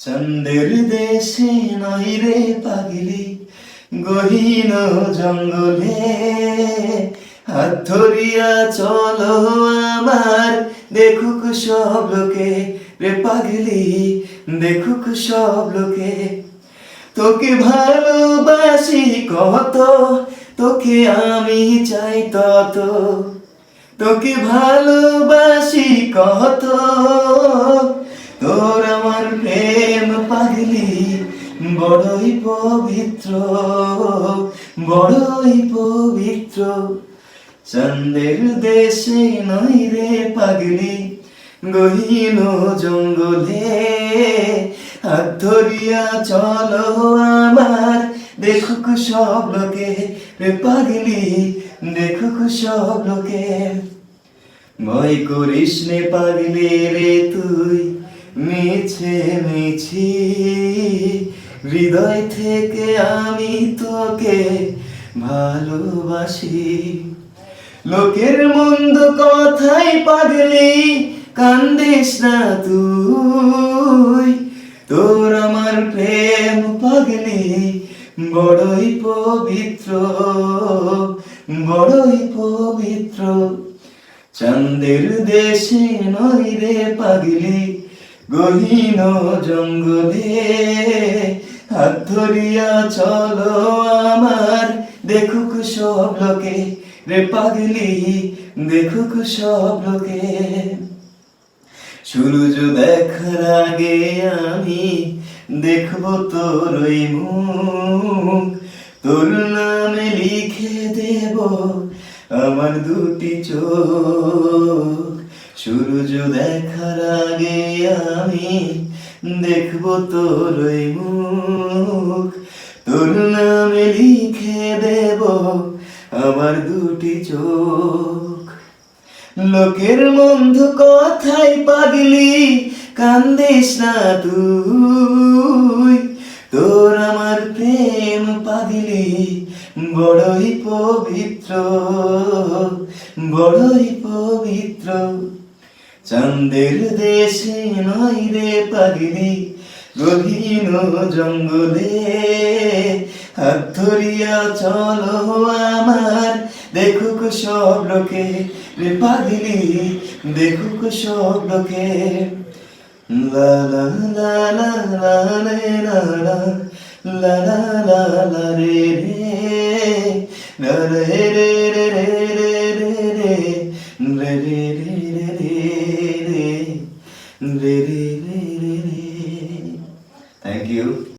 চন্দের দেশে নই রে পাগলি, গহীন জঙ্গলে হাত ধরিয়া চলো আমার, দেখুক সব লোকে রে পাগলি, দেখুক সব লোকে। তোকে ভালোবাসি কত, তোকে আমি চাই তত, তোকে ভালোবাসি কত, তোর আমার প্রেম পাগলি বড়ই পবিত্র, বড়ই পবিত্র। চাঁদের দেশে নই রে পাগলি, গহীন জঙ্গলে হাত ধরিয়া চলো আমার, দেখুক সব লোকে রে পাগলি, দেখুক সব লোকে। ভয় করিস নে পাগলি রে তুই, মিছে মিছি হৃদয় থেকে আমি তোকে ভালোবাসি। লোকের মন্দ কথাই পাগলি কান্দিস না তুই, তোর আমার প্রেম পাগলি বড়ই পবিত্র, বড়ই পবিত্র। চাঁদের দেশে নই রে পাগলি, গহীন জঙ্গলে হাত ধরিয়া চলো আমার, দেখুক সব লোকে রে পাগলি, দেখুক সব লোকে। সূর্য দেখার আগে আমি দেখব তোর ওই মুখ, তোর নামে লিখে দেব আমার দুটি চোখ। সূর্য দেখার আগে আমি দেখব তোর ওই মুখ, তোর নামে লিখে দেব আমার দুটি চোখ। লোকের মন্দ কথাই পাগলি কান্দিস না তুই, তোর আমার প্রেম পাগলি বড়ই পবিত্র, বড়ই পবিত্র। চাঁদের দেশে নই রে পাগলি, গহীন জঙ্গলে হাত ধরিয়া চলো আমার, দেখুক সব লোকে রে পাগলি, দেখুক সব লোকে। লা লা লা লা লা রে লা লা, লা লা লা লা রে রে, লা রে রে রে রে রে রে রে, রে রে রে রে রে রে রে রে রে রে। Thank you.